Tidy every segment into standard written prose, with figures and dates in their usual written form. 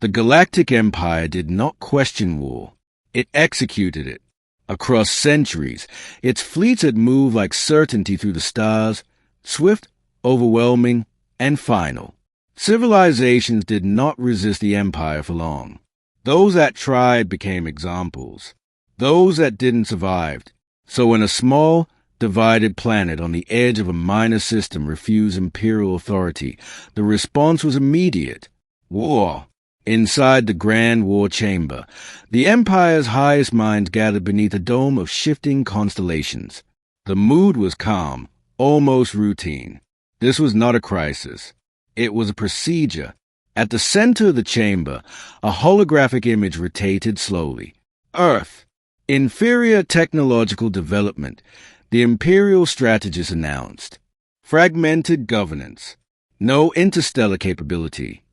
The Galactic Empire did not question war. It executed it. Across centuries, its fleets had moved like certainty through the stars, swift, overwhelming, and final. Civilizations did not resist the Empire for long. Those that tried became examples. Those that didn't survived. So when a small, divided planet on the edge of a minor system refused imperial authority, the response was immediate. War. Inside the Grand War Chamber, the Empire's highest minds gathered beneath a dome of shifting constellations. The mood was calm, almost routine. This was not a crisis. It was a procedure. At the center of the chamber, a holographic image rotated slowly. Earth. Inferior technological development, the Imperial strategist announced. Fragmented governance. No interstellar capability.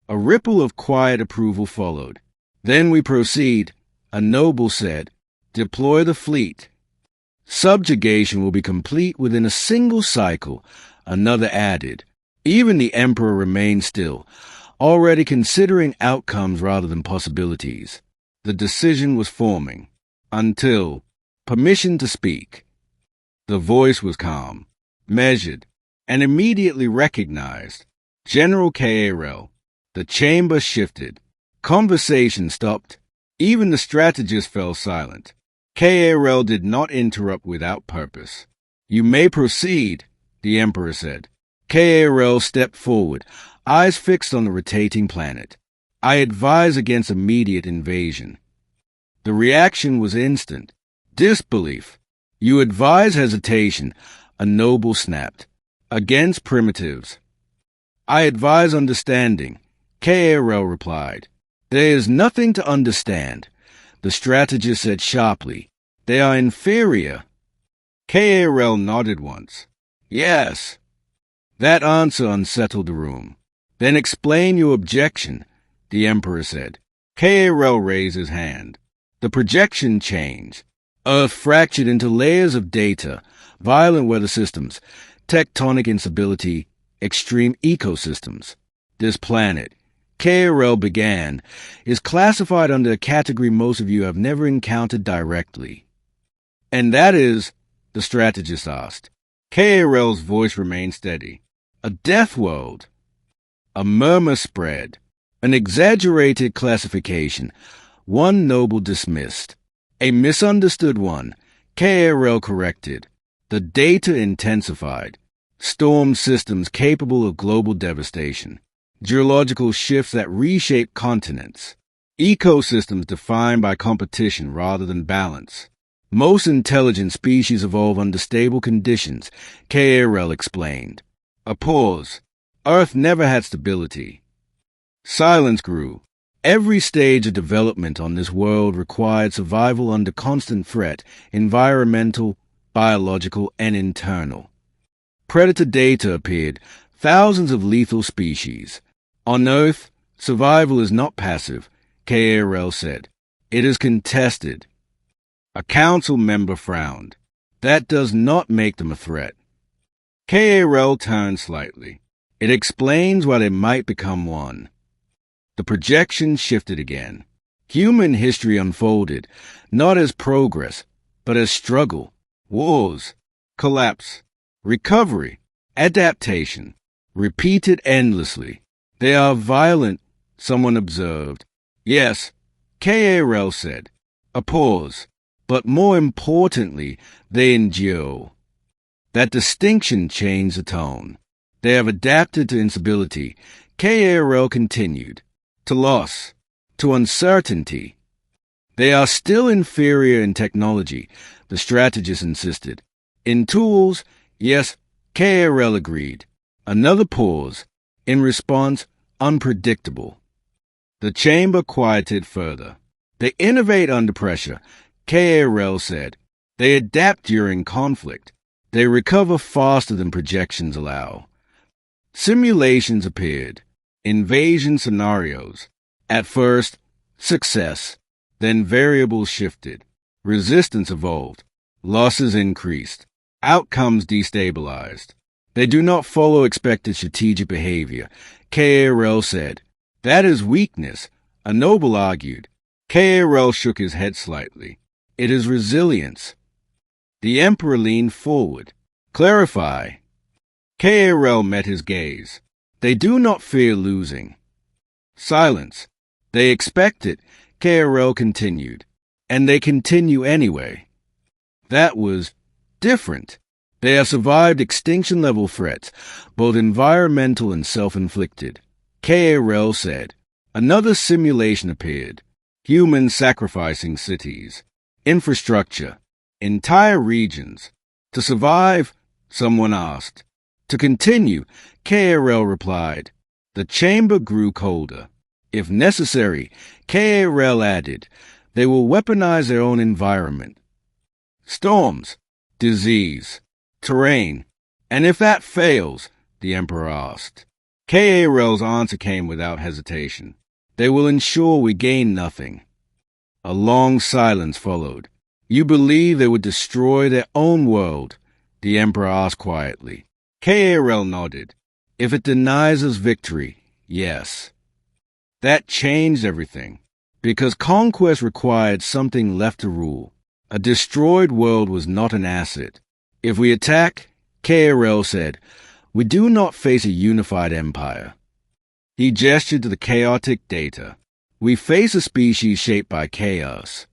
A ripple of quiet approval followed. Then we proceed, a noble said. Deploy the fleet. Subjugation will be complete within a single cycle, another added. Even the Emperor remained still, already considering outcomes rather than possibilities. The decision was forming. Until permission to speak. The voice was calm, measured, and immediately recognized. General K.A.R.L. The chamber shifted. Conversation stopped. Even the strategist fell silent. K.A.R.L. did not interrupt without purpose. You may proceed, the Emperor said. K.A.R.L. stepped forward, eyes fixed on the rotating planet. I advise against immediate invasion. The reaction was instant. Disbelief. You advise hesitation, a noble snapped. Against primitives. I advise understanding, K.A.R.L. replied. There is nothing to understand, the strategist said sharply. They are inferior. K.A.R.L. nodded once. Yes. That answer unsettled the room. Then explain your objection, the Emperor said. K.A.R.L. raised his hand. The projection changed. Earth fractured into layers of data, violent weather systems, tectonic instability, extreme ecosystems. This planet, K.A.R.L. began, is classified under a category most of you have never encountered directly. And that is, the strategist asked. K.A.R.L.'s voice remained steady. A Deathworld. A murmur spread. An exaggerated classification. One noble dismissed. A misunderstood one. K.A.R.L. corrected. The data intensified. Storm systems capable of global devastation. Geological shifts that reshape continents. Ecosystems defined by competition rather than balance. Most intelligent species evolve under stable conditions, K.A.R.L. explained. A pause. Earth never had stability. Silence grew. Every stage of development on this world required survival under constant threat, environmental, biological, and internal. Predator data appeared, thousands of lethal species. On Earth, survival is not passive, K.A.R.L. said. It is contested. A council member frowned. That does not make them a threat. K.A.R.L. turned slightly. It explains why they might become one. The projection shifted again. Human history unfolded, not as progress, but as struggle, wars, collapse, recovery, adaptation, repeated endlessly. They are violent, someone observed. Yes, K.A.R.L. said. A pause. But more importantly, they endure. That distinction changed the tone. They have adapted to instability. K.A.R.L. continued. To loss, to uncertainty. They are still inferior in technology, the strategist insisted. In tools, yes, K.A.R.L. agreed. Another pause. In response, unpredictable. The chamber quieted further. They innovate under pressure, K.A.R.L. said. They adapt during conflict. They recover faster than projections allow. Simulations appeared. Invasion scenarios. At first, success. Then variables shifted. Resistance evolved. Losses increased. Outcomes destabilized. They do not follow expected strategic behavior, K.A.R.L. said. That is weakness, a noble argued. K.A.R.L. shook his head slightly. It is resilience. The Emperor leaned forward. Clarify. K.A.R.L. met his gaze. They do not fear losing. Silence. They expect it, K.A.R.L. continued. And they continue anyway. That was different. They have survived extinction-level threats, both environmental and self-inflicted. K.A.R.L. said. Another simulation appeared. Humans sacrificing cities, infrastructure, entire regions. To survive, someone asked. To continue, K.A.R.L. replied. The chamber grew colder. If necessary, K.A.R.L. added, they will weaponize their own environment. Storms, disease, terrain, and if that fails, the Emperor asked. K.A.R.L.'s answer came without hesitation. They will ensure we gain nothing. A long silence followed. You believe they would destroy their own world? The Emperor asked quietly. K.A.R.L. nodded. If it denies us victory, yes. That changed everything, because conquest required something left to rule. A destroyed world was not an asset. If we attack, K.A.R.L. said, we do not face a unified empire. He gestured to the chaotic data. We face a species shaped by chaos.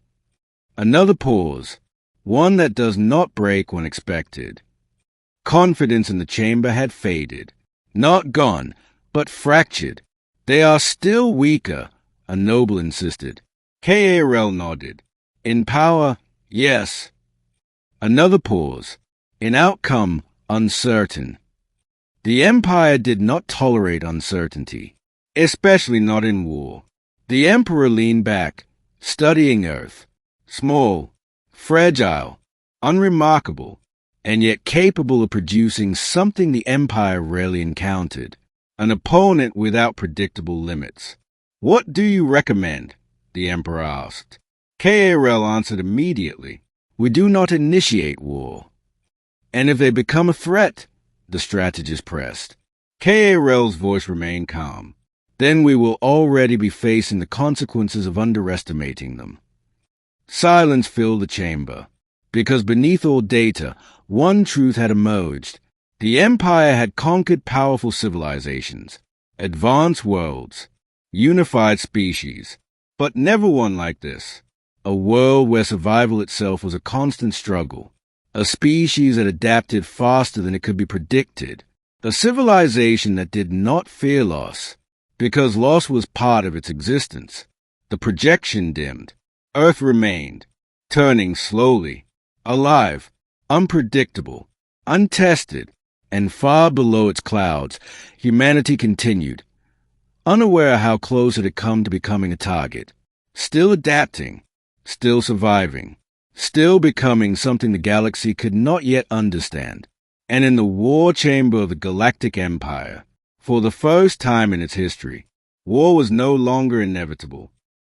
Another pause, one that does not break when expected. Confidence in the chamber had faded. Not gone, but fractured. They are still weaker, a noble insisted. K.A.R.L. nodded. In power, yes. Another pause. In outcome, uncertain. The Empire did not tolerate uncertainty, especially not in war. The Emperor leaned back, studying Earth. Small, fragile, unremarkable, and yet capable of producing something the Empire rarely encountered. An opponent without predictable limits. What do you recommend? The Emperor asked. K.A.R.L. answered immediately. We do not initiate war. And if they become a threat, the strategist pressed. K.A.R.L.'s voice remained calm. Then we will already be facing the consequences of underestimating them. Silence filled the chamber, because beneath all data, one truth had emerged. The Empire had conquered powerful civilizations, advanced worlds, unified species, but never one like this. A world where survival itself was a constant struggle. A species that adapted faster than it could be predicted. A civilization that did not fear loss, because loss was part of its existence. The projection dimmed. Earth remained, turning slowly, alive, unpredictable, untested, and far below its clouds, humanity continued, unaware how close it had come to becoming a target, still adapting, still surviving, still becoming something the galaxy could not yet understand. And in the war chamber of the Galactic Empire, for the first time in its history, war was no longer inevitable.